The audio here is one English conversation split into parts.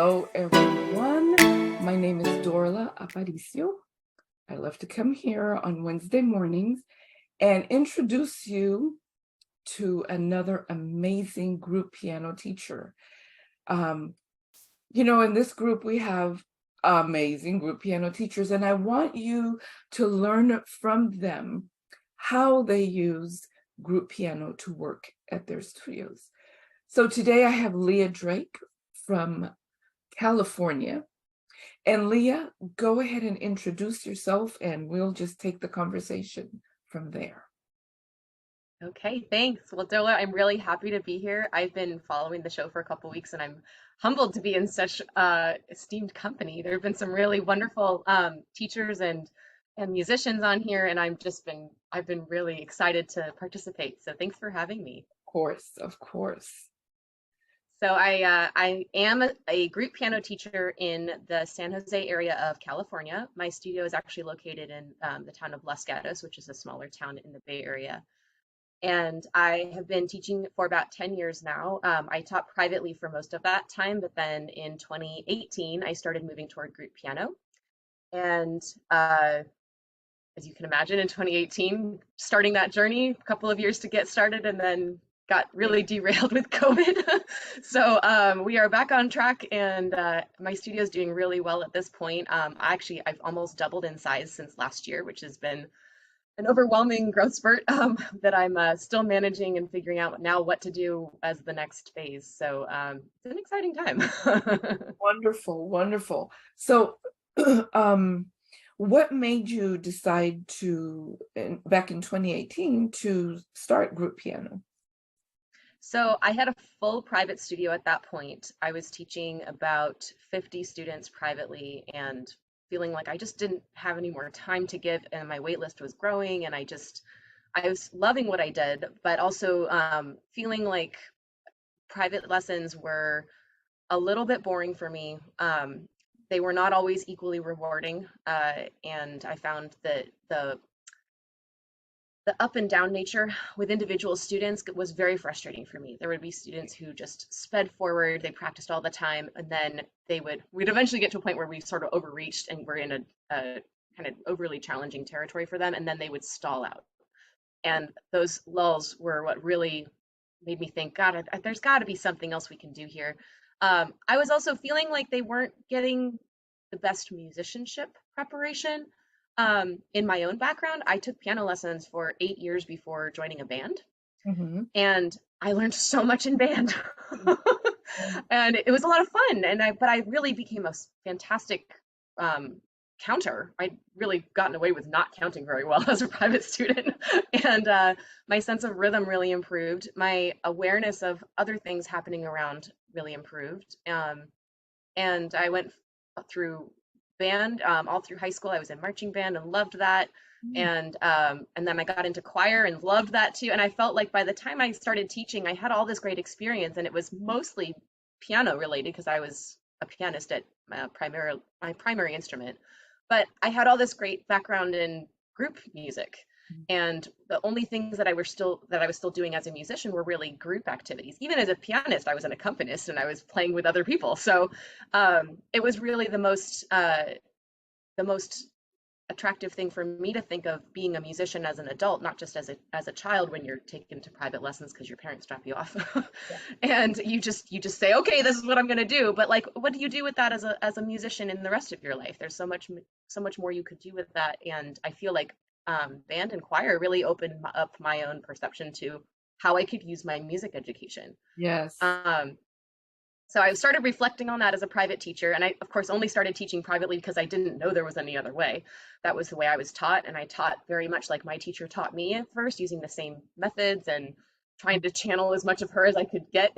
Hello, everyone. My name is Dorla Aparicio. I love to come here on Wednesday mornings and introduce you to another amazing group piano teacher. In this group, we have amazing group piano teachers, and I want you to learn from them how they use group piano to work at their studios. So today I have Leah Drake from California. And Leah, go ahead and introduce yourself and we'll just take the conversation from there. Okay, thanks. Well, Dola, I'm really happy to be here. I've been following the show for a couple weeks and I'm humbled to be in such esteemed company. There have been some really wonderful teachers and musicians on here, and I've been really excited to participate. So thanks for having me. Of course. So I am a group piano teacher in the San Jose area of California. My studio is actually located in the town of Los Gatos, which is a smaller town in the Bay Area. And I have been teaching for about 10 years now. I taught privately for most of that time, but then in 2018, I started moving toward group piano. And as you can imagine, in 2018, starting that journey, a couple of years to get started, and then got really derailed with COVID. So we are back on track, and my studio is doing really well at this point. I've almost doubled in size since last year, which has been an overwhelming growth spurt that I'm still managing and figuring out now what to do as the next phase. So it's an exciting time. Wonderful, wonderful. So what made you decide back in 2018, to start group piano? So I had a full private studio at that point. I was teaching about 50 students privately and feeling like I just didn't have any more time to give, and my wait list was growing, and I was loving what I did, but also feeling like private lessons were a little bit boring for me. They were not always equally rewarding, and I found that the up and down nature with individual students was very frustrating for me. There would be students who just sped forward, they practiced all the time, and then we'd eventually get to a point where we sort of overreached and we're in a kind of overly challenging territory for them, and then they would stall out. And those lulls were what really made me think, God, there's got to be something else we can do here. I was also feeling like they weren't getting the best musicianship preparation. In my own background, I took piano lessons for 8 years before joining a band, Mm-hmm. and I learned so much in band, and it was a lot of fun. But I really became a fantastic um, counter. I'd really gotten away with not counting very well as a private student, and my sense of rhythm really improved. My awareness of other things happening around really improved, and I went through band all through high school. I was in marching band and loved that. And then I got into choir and loved that too. And I felt like by the time I started teaching, I had all this great experience, and it was mostly piano related because I was a pianist at my primary instrument. But I had all this great background in group music, and the only things that I was still doing as a musician were really group activities. Even as a pianist, I was an accompanist and I was playing with other people. So it was really the most attractive thing for me to think of being a musician as an adult, not just as a child when you're taken to private lessons because your parents drop you off, and you just say, okay, this is what I'm going to do. But like, what do you do with that as a musician in the rest of your life? There's so much more you could do with that, and I feel like band and choir really opened up my own perception to how I could use my music education. Yes. So I started reflecting on that as a private teacher. And I, of course, only started teaching privately because I didn't know there was any other way. That was the way I was taught. And I taught very much like my teacher taught me at first, using the same methods and trying to channel as much of her as I could get.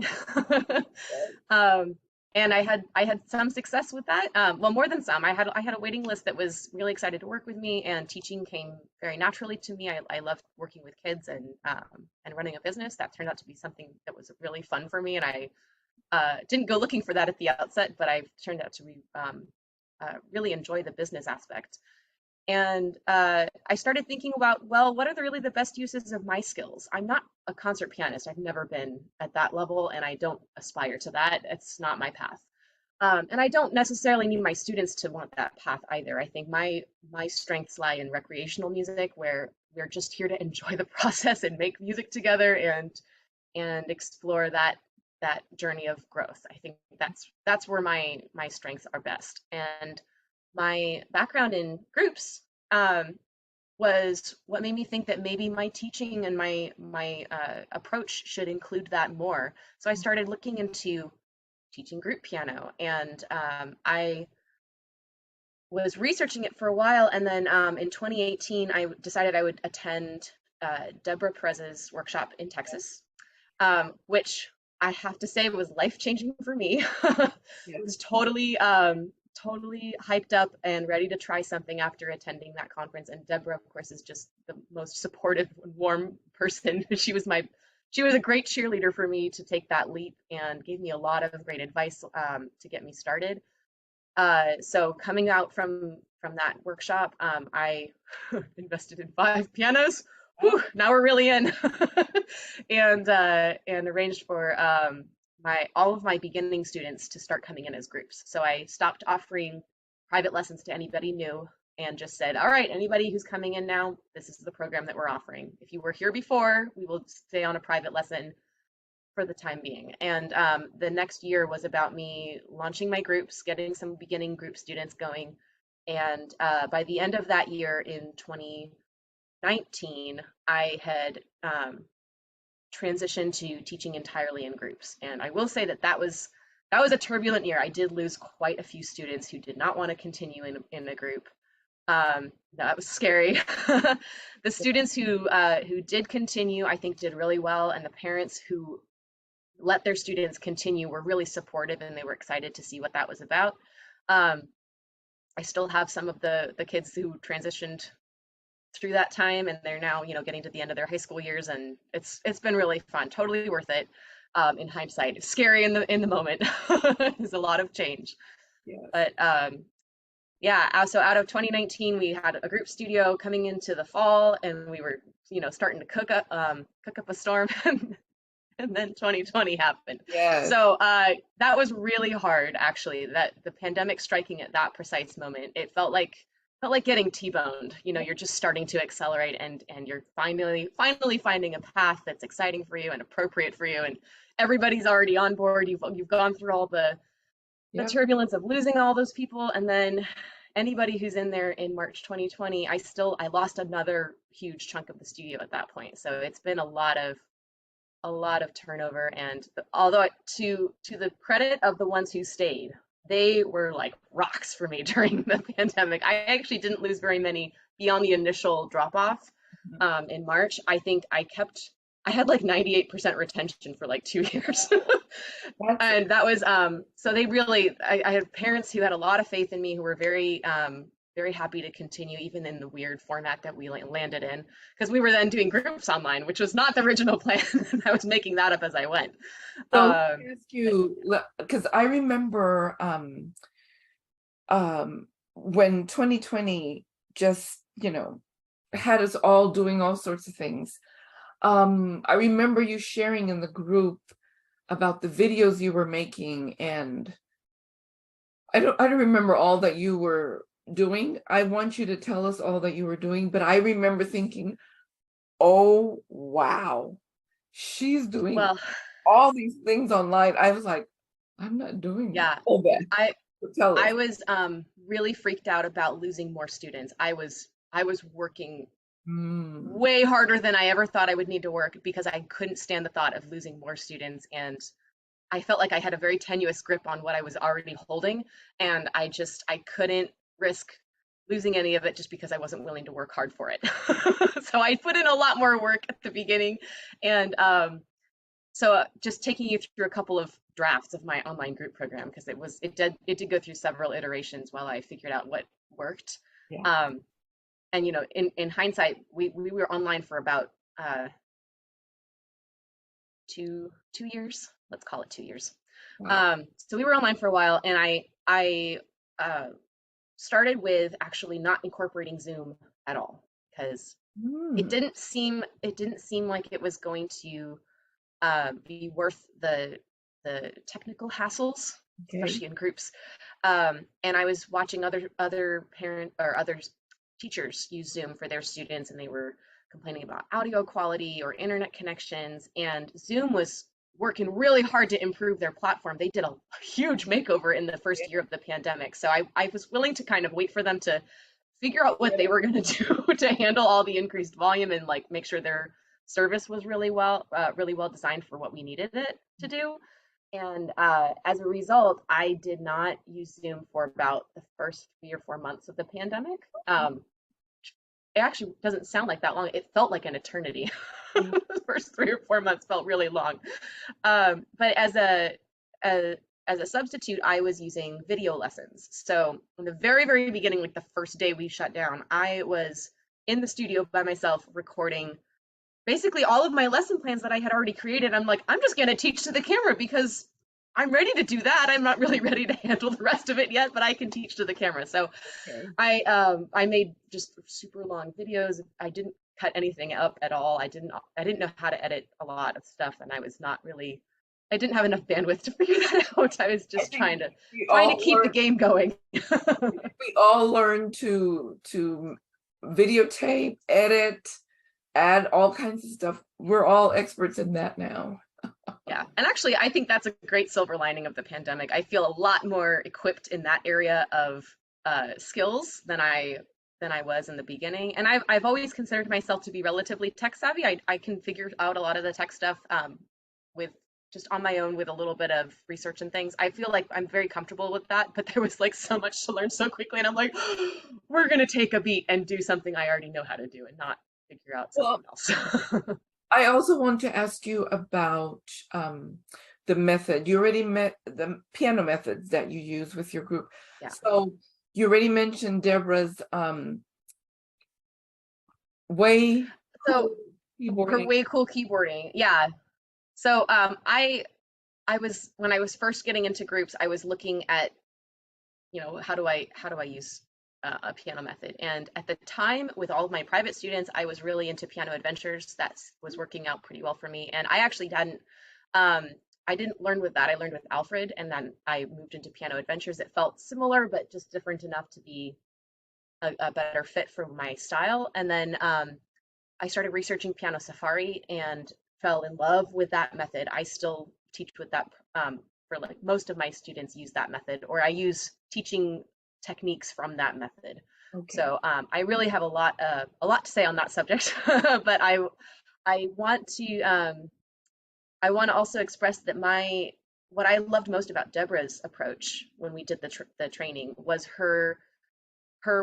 And I had some success with that. Well, more than some. I had a waiting list that was really excited to work with me, and teaching came very naturally to me. I loved working with kids and running a business. That turned out to be something that was really fun for me, and I didn't go looking for that at the outset, but I've turned out to really enjoy the business aspect. And I started thinking about, well, what are really the best uses of my skills? I'm not a concert pianist. I've never been at that level, and I don't aspire to that. It's not my path. And I don't necessarily need my students to want that path either. I think my strengths lie in recreational music, where we're just here to enjoy the process and make music together and explore that journey of growth. I think that's where my strengths are best. And my background in groups was what made me think that maybe my teaching and my approach should include that more. So I started looking into teaching group piano, and I was researching it for a while, and then in 2018 I decided I would attend Deborah Perez's workshop in Texas, which I have to say was life changing for me. Yes. Was totally hyped up and ready to try something after attending that conference. And Deborah, of course, is just the most supportive and warm person. She was a great cheerleader for me to take that leap and gave me a lot of great advice to get me started. So coming out from that workshop, I invested in 5 pianos. Whew, now we're really in, and arranged for my all of my beginning students to start coming in as groups. So I stopped offering private lessons to anybody new and just said, all right, anybody who's coming in now, this is the program that we're offering. If you were here before, we will stay on a private lesson for the time being. And the next year was about me launching my groups, getting some beginning group students going. And by the end of that year in 2019, I had transitioned to teaching entirely in groups. And I will say that that was a turbulent year. I did lose quite a few students who did not want to continue in a group. That was scary. The students who did continue, I think, did really well, and the parents who let their students continue were really supportive, and they were excited to see what that was about. Um, I still have some of the kids who transitioned through that time, and they're now, getting to the end of their high school years, and it's been really fun, totally worth it. In hindsight, scary in the moment. There's a lot of change, Yes. but yeah. So out of 2019, we had a group studio coming into the fall, and we were, starting to cook up a storm. And then 2020 happened. Yes. So that was really hard, actually. That the pandemic striking at that precise moment, it felt like getting T-boned. You're just starting to accelerate, and you're finally finding a path that's exciting for you and appropriate for you, and everybody's already on board. You've gone through all the Yep. turbulence of losing all those people, and then anybody who's in there in March 2020, I lost another huge chunk of the studio at that point. So it's been a lot of turnover, and although to the credit of the ones who stayed, they were like rocks for me during the pandemic. I actually didn't lose very many beyond the initial drop off in March. I think I had like 98% retention for like 2 years. That's And that was so they really I had parents who had a lot of faith in me, who were very happy to continue even in the weird format that we landed in, because we were then doing groups online, which was not the original plan. I was making that up as I went. so. Let um me ask you, because I remember when 2020 just, had us all doing all sorts of things. I remember you sharing in the group about the videos you were making, and I don't remember all that you were doing. I want you to tell us all that you were doing, but I remember thinking, oh wow, she's doing well, all these things online. I was like, I'm not doing yeah, all that. i So tell I us. was really freaked out about losing more students. I was working Mm, way harder than I ever thought I would need to work, because I couldn't stand the thought of losing more students, and I felt like I had a very tenuous grip on what I was already holding, and I couldn't risk losing any of it just because I wasn't willing to work hard for it. So I put in a lot more work at the beginning, and so just taking you through a couple of drafts of my online group program, because it did go through several iterations while I figured out what worked. yeah. Um, and in hindsight, we were online for about uh, 2 years. Let's call it 2 years. Wow. So we were online for a while, and I uh, started with actually not incorporating Zoom at all, because Mm, it didn't seem like it was going to be worth the technical hassles Okay. especially in groups. And I was watching other parent or other teachers use Zoom for their students, and they were complaining about audio quality or internet connections. And Zoom was working really hard to improve their platform. They did a huge makeover in the first year of the pandemic. So I was willing to kind of wait for them to figure out what they were going to do to handle all the increased volume and like make sure their service was really well designed for what we needed it to do. And as a result, I did not use Zoom for about the first 3 or 4 months of the pandemic. It actually doesn't sound like that long. It felt like an eternity. The first 3 or 4 months felt really long. But as a substitute, I was using video lessons. So in the very, very beginning, like the first day we shut down, I was in the studio by myself recording basically all of my lesson plans that I had already created. I'm like, I'm just going to teach to the camera because I'm ready to do that. I'm not really ready to handle the rest of it yet, but I can teach to the camera. So Okay. I made just super long videos. I didn't cut anything up at all. I didn't know how to edit a lot of stuff, and I didn't have enough bandwidth to figure that out. I was I just think trying to keep the game going. we all learn to videotape, edit, add all kinds of stuff. We're all experts in that now. Yeah. And actually, I think that's a great silver lining of the pandemic. I feel a lot more equipped in that area of skills than I was in the beginning. And I've always considered myself to be relatively tech savvy. I can figure out a lot of the tech stuff with just on my own with a little bit of research and things. I feel like I'm very comfortable with that, but there was like so much to learn so quickly. And I'm like, we're going to take a beat and do something I already know how to do and not figure out something Well, else. I also want to ask you about the method. You already met the piano methods that you use with your group. Yeah. So you already mentioned Deborah's way So cool her keyboarding. way cool keyboarding. Yeah. So I was when I was first getting into groups, I was looking at, how do I use a piano method? And at the time, with all of my private students, I was really into piano adventures. That was working out pretty well for me. And um, I didn't learn with that. I learned with Alfred, and then I moved into piano adventures. It felt similar, but just different enough to be a better fit for my style. And then I started researching Piano Safari and fell in love with that method. I still teach with that for like most of my students use that method, or I use teaching techniques from that method. Okay. So I really have a lot to say on that subject, but I want to I want to also express that my what I loved most about Deborah's approach when we did the training was her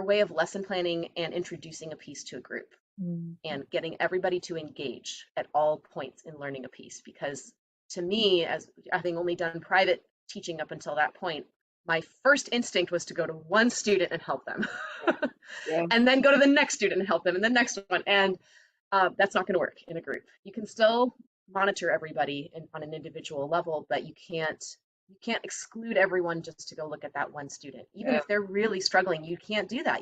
way of lesson planning and introducing a piece to a group Mm. and getting everybody to engage at all points in learning a piece. Because to me, as having only done private teaching up until that point, my first instinct was to go to one student and help them, Yeah. and then go to the next student and help them, and the next one. And that's not going to work in a group. You can still monitor everybody on an individual level, but you can't exclude everyone just to go look at that one student. Even Yeah. if they're really struggling, you can't do that.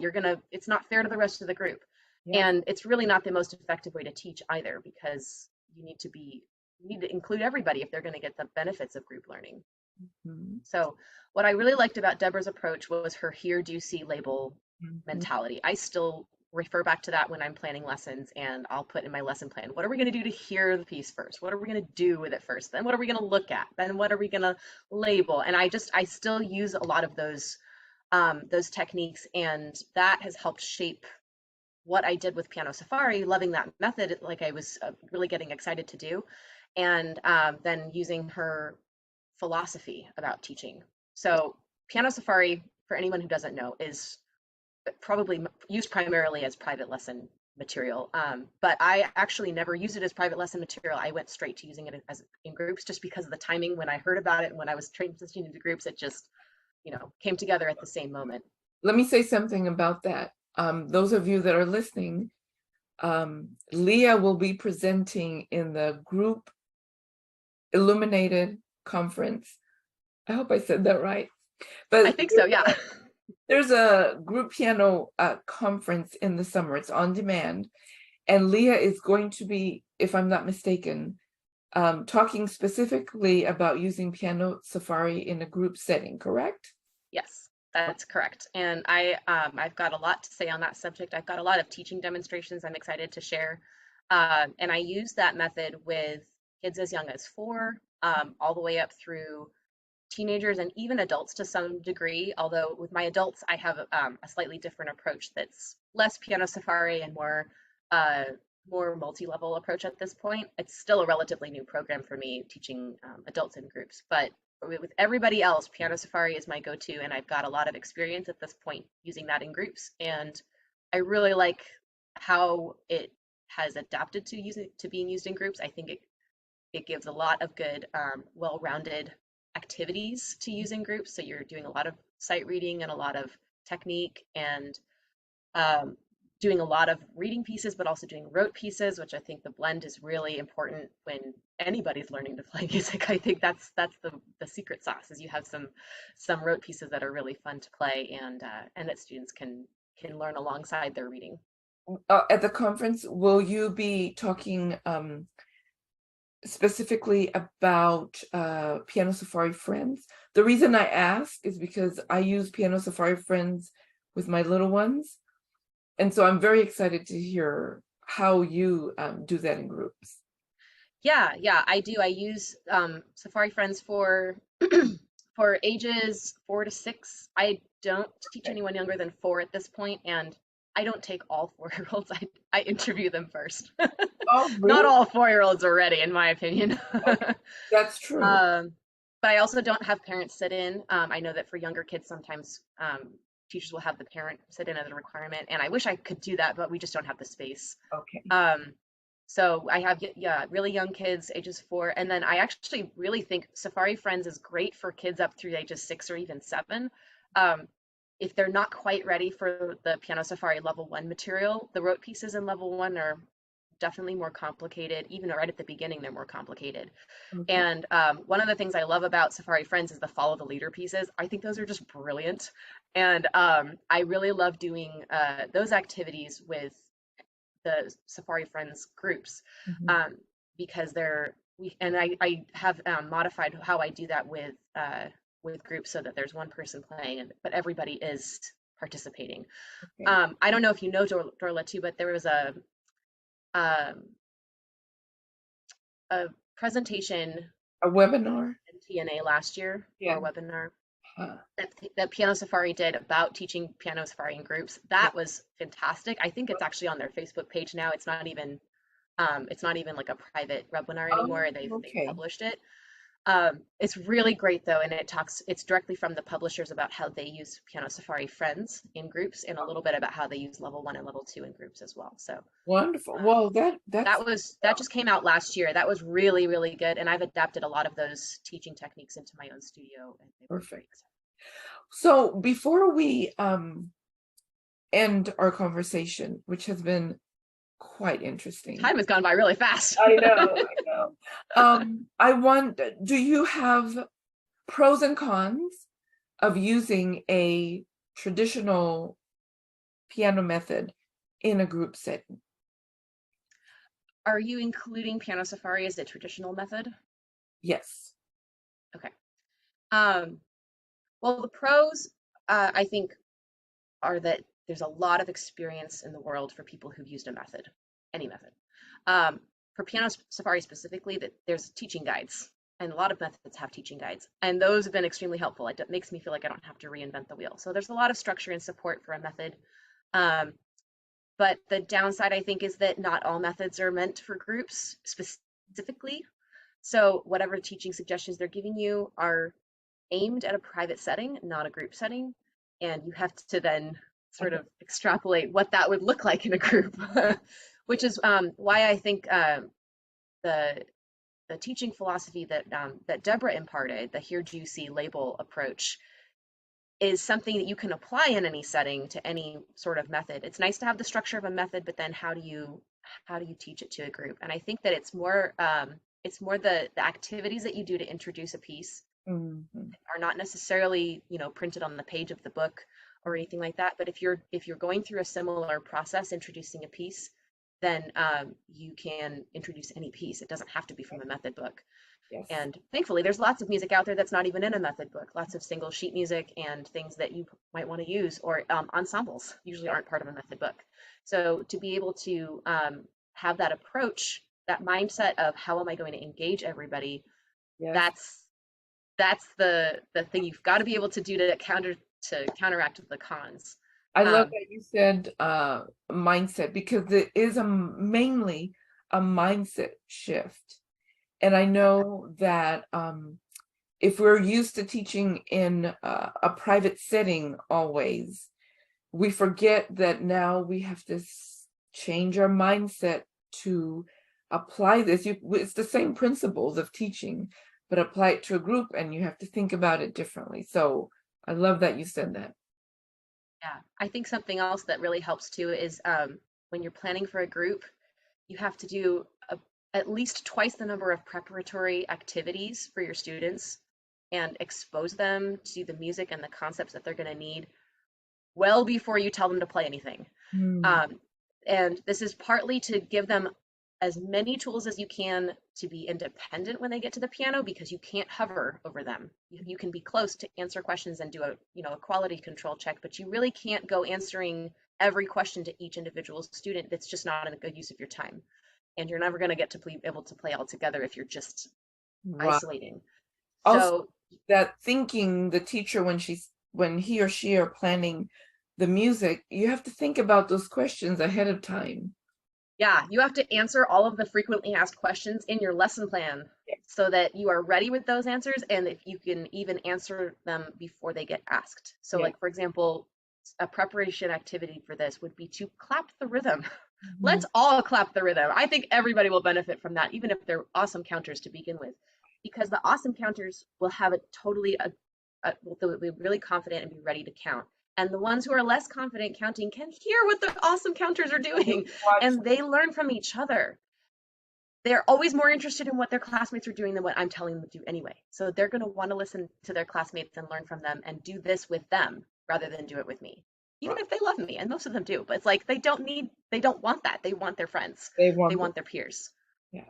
It's not fair to the rest of the group. Yeah. And it's really not the most effective way to teach either, because you need to include everybody if they're going to get the benefits of group learning. Mhm. So what I really liked about Deborah's approach was her hear, do, see, label Mhm. mentality. I still refer back to that when I'm planning lessons, and I'll put in my lesson plan, what are we going to do to hear the piece first? What are we going to do with it first? Then what are we going to look at? Then what are we going to label? And I still use a lot of those techniques, and that has helped shape what I did with Piano Safari, loving that method, like I was really getting excited to do, and then using her philosophy about teaching. So Piano Safari, for anyone who doesn't know, is probably used primarily as private lesson material. But I actually never used it as private lesson material. I went straight to using it as in groups just because of the timing when I heard about it and when I was transitioning into groups, it just, came together at the same moment. Let me say something about that. Those of you that are listening, Leah will be presenting in the group Illuminated conference. I hope I said that right. I But think so, yeah. there's a group piano conference in the summer. It's on demand. And Leah is going to be, if I'm not mistaken, talking specifically about using Piano Safari in a group setting, correct? Yes, that's correct. And I've got a lot to say on that subject. I've got a lot of teaching demonstrations I'm excited to share. And I use that method with kids as young as 4, all the way up through teenagers and even adults to some degree. Although with my adults, I have a slightly different approach that's less piano safari and uh, more multi-level approach at this point. It's still a relatively new program for me teaching adults in groups, but with everybody else, piano safari is my go-to, and I've got a lot of experience at this point using that in groups, and I really like how it has adapted to being used in groups. I think it gives a lot of good, well-rounded activities to use in groups. So you're doing a lot of sight reading and a lot of technique and um, doing a lot of reading pieces, but also doing rote pieces, which I think the blend is really important when anybody's learning to play music. I think that's the secret sauce is you have some rote pieces that are really fun to play and that students can learn alongside their reading. At the conference, will you be talking specifically about Piano Safari Friends? The reason I ask is because I use Piano Safari Friends with my little ones. And so I'm very excited to hear how you do that in groups. Yeah, I do. I use Safari Friends for for ages 4 to 6. I don't teach Okay. anyone younger than 4 at this point, and I don't take all 4-year-olds. I interview them first. Oh, Not really? all 4-year-olds are ready, in my opinion. Okay. That's true. um, but I also don't have parents sit in. I know that for younger kids, sometimes teachers will have the parent sit in as a requirement, and I wish I could do that, but we just don't have the space. Okay. Um, so I have, yeah, really young kids, ages 4, and then I actually really think Safari Friends is great for kids up through ages 6 or even 7. Um, if they're not quite ready for the Piano Safari level 1 material, the rote pieces in level 1 are definitely more complicated. Even right at the beginning, they're more complicated. Okay. And one of the things I love about Safari Friends is the follow the leader pieces. I think those are just brilliant. And I really love doing those activities with the Safari Friends groups Mhm. um, because I have modified how I do that with groups so that there's one person playing, but everybody is participating. Okay. I don't know if you know Dorla too, but there was um, a presentation A webinar? in TNA last year or Yeah. a webinar Huh. that Piano Safari did about teaching Piano Safari in groups. Yeah. That was fantastic. I think it's actually on their Facebook page now. It's not even like a private webinar Oh, anymore. They've okay. published it. It's really great though, and it's directly from the publishers about how they use Piano Safari Friends in groups and a little bit about how they use level 1 and level 2 in groups as well. So Wonderful. um, Well, that's that just came out last year. That was really, really good, and I've adapted a lot of those teaching techniques into my own studio, and they've been great. perfect. So before we end our conversation, which has been quite interesting. Time has gone by really fast. I know, I know. Do you have pros and cons of using a traditional piano method in a group setting? Are you including Piano Safari as the traditional method? Yes. Okay. Um, well, the pros, I think, are that there's a lot of experience in the world for people who've used a method, any method. For Piano Safari specifically, that there's teaching guides, and a lot of methods have teaching guides, and those have been extremely helpful. It makes me feel like I don't have to reinvent the wheel. So there's a lot of structure and support for a method. Um, but the downside, I think, is that not all methods are meant for groups specifically. So whatever teaching suggestions they're giving you are aimed at a private setting, not a group setting, and you have to then sort Okay. of extrapolate what that would look like in a group, which is why I think the the teaching philosophy that Deborah imparted, the "Here Do You See" label approach, is something that you can apply in any setting to any sort of method. It's nice to have the structure of a method, but then how do you teach it to a group? And I think that it's more the activities that you do to introduce a piece Mhm. are not necessarily, printed on the page of the book or anything like that. But if you're going through a similar process introducing a piece, then you can introduce any piece. It doesn't have to be from a method book. Yes. And thankfully, there's lots of music out there that's not even in a method book, lots of single sheet music and things that you might want to use, or ensembles usually aren't part of a method book. So to be able to have that approach, that mindset of how am I going to engage everybody, Yes. that's the thing you've got to be able to do to counteract the cons. I love Um, that you said mindset, because it is mainly a mindset shift. And I know that if we're used to teaching in a private setting always, we forget that now we have to change our mindset to apply this. It's the same principles of teaching, but apply it to a group, and you have to think about it differently. So I love that you said that. yeah, I think something else that really helps too is when you're planning for a group, you have to do at least twice the number of preparatory activities for your students and expose them to the music and the concepts that they're going to need well before you tell them to play anything. Hmm. Um, and this is partly to give them as many tools as you can to be independent when they get to the piano, because you can't hover over them. You can be close to answer questions and do a quality control check, but you really can't go answering every question to each individual student. That's just not a good use of your time. And you're never going to get to be able to play all together if you're just Right. isolating. Also, So that thinking the teacher, when he or she are planning the music, you have to think about those questions ahead of time. yeah, you have to answer all of the frequently asked questions in your lesson plan so that you are ready with those answers and if you can even answer them before they get asked. So, Yeah. like, for example, a preparation activity for this would be to clap the rhythm. Mhm. Let's all clap the rhythm. I think everybody will benefit from that, even if they're awesome counters to begin with, because the awesome counters will have a totally, they'll be really confident and be ready to count. And the ones who are less confident counting can hear what the awesome counters are doing, Watch. and they learn from each other. They're always more interested in what their classmates are doing than what I'm telling them to do anyway. So they're going to want to listen to their classmates and learn from them and do this with them rather than do it with me. Even Right. if they love me, and most of them do, but it's like they don't want that. They want their friends, They they want it. want their peers. Yeah.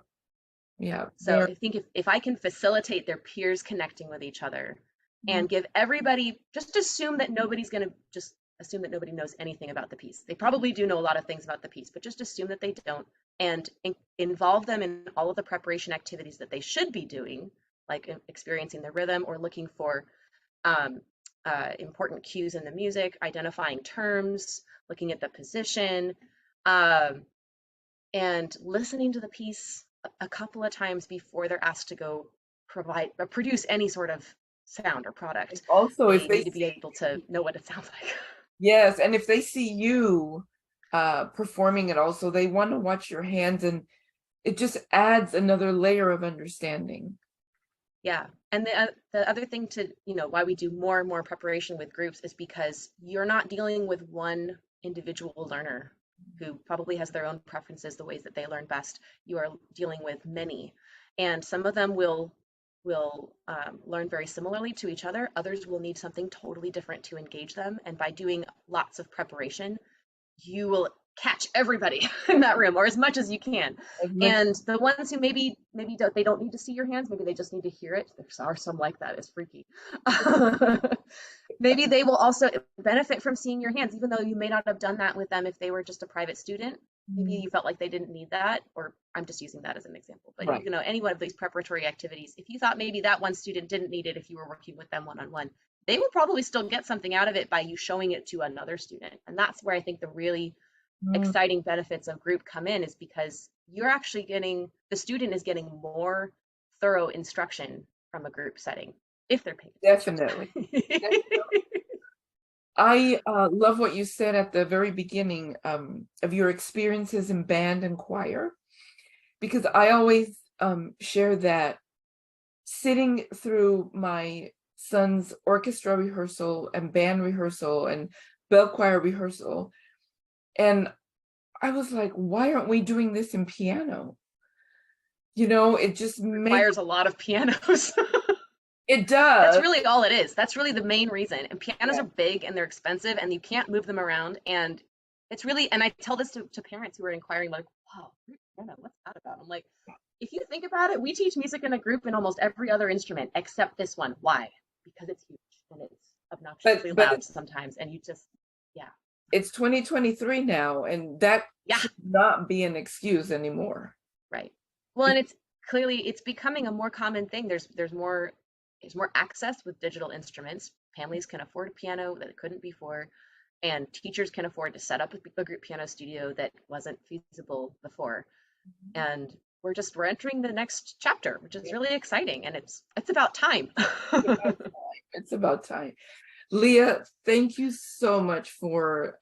Yeah. So They're I think if I can facilitate their peers connecting with each other Mhm. and give everybody, just assume that nobody's going to just assume that nobody knows anything about the piece. They probably do know a lot of things about the piece, but just assume that they don't, and involve them in all of the preparation activities that they should be doing, like experiencing the rhythm or looking for um, important cues in the music, identifying terms, looking at the position, um, and listening to the piece a couple of times before they're asked to go provide or produce any sort of sound or and product. also if They they need to be see, able to know what it sounds like. yes, and if they see you performing it also, they want to watch your hands, and it just adds another layer of understanding. Yeah. And the other thing to, why we do more and more preparation with groups is because you're not dealing with one individual learner who probably has their own preferences, the ways that they learn best. You are dealing with many, and some of them will learn very similarly to each other. Others will need something totally different to engage them. And by doing lots of preparation, you will catch everybody in that room, or as much as you can. As much. And the ones who maybe they don't need to see your hands, maybe they just need to hear it. There are some like that. It's freaky. Maybe they will also benefit from seeing your hands, even though you may not have done that with them if they were just a private student. Maybe Mhm. you felt like they didn't need that, or I'm just using that as an example. But Right. any one of these preparatory activities, if you thought maybe that one student didn't need it if you were working with them one on one, they will probably still get something out of it by you showing it to another student. And that's where I think the really Mm, exciting benefits of group come in, is because you're actually getting the student is getting more thorough instruction from a group setting if they're paying definitely. attention. I love what you said at the very beginning of your experiences in band and choir, because I always share that sitting through my son's orchestra rehearsal and band rehearsal and bell choir rehearsal, and I was like, why aren't we doing this in piano? It just makes Requires a lot of pianos. it That's does. really all it is. That's really the main reason. And pianos Yeah. are big and they're expensive and you can't move them around. And It's really, and I tell this to parents who are inquiring, like, wow, group piano, what's that about? I'm like, if you think about it, we teach music in a group in almost every other instrument except this one. Why? Because it's huge and it's obnoxiously but loud sometimes. And you just, yeah, it's 2023 now, and that yeah, should not be an excuse anymore. right. Well, and it's clearly it's becoming a more common thing. There's more access with digital instruments. Families can afford a piano that it couldn't before, and teachers can afford to set up a group piano studio that wasn't feasible before. And we're entering the next chapter, which is really exciting, and it's about time. It's about time. Leah, thank you so much for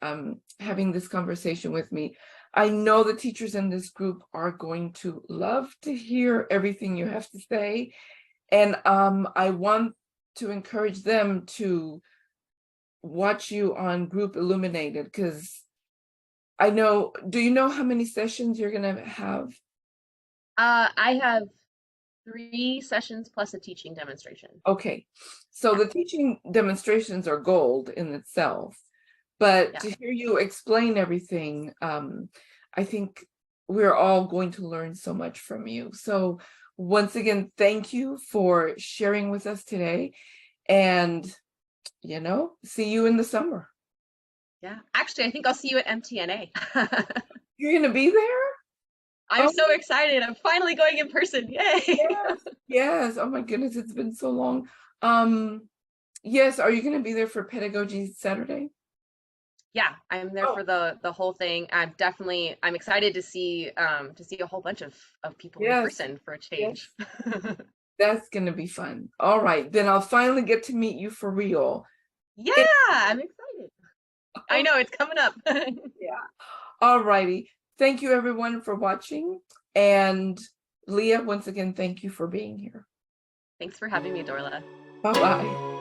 having this conversation with me. I know the teachers in this group are going to love to hear everything you have to say. And I want to encourage them to watch you on Group Illuminated, because I know, do you know how many sessions you're going to have? I have 3 sessions plus a teaching demonstration. Okay, so Yeah, the teaching demonstrations are gold in itself, but yeah. to hear you explain everything, I think we're all going to learn so much from you. So once again, thank you for sharing with us today, and see you in the summer. Yeah. Actually, I think I'll see you at MTNA. You're gonna be there? I'm Oh, so excited. I'm finally going in person. Yay. yes, yes. Oh my goodness, it's been so long. Um, yes, are you gonna be there for Pedagogy Saturday? Yeah, I'm there Oh, for the whole thing. I'm excited to see a whole bunch of people in yes, person for a yes. change. That's gonna be fun. All right, then I'll finally get to meet you for real. Yeah, It- I'm excited. I know it's coming up. yeah. All righty. Thank you everyone for watching. And Leah, once again, thank you for being here. Thanks for having me, Dorla. Bye-bye.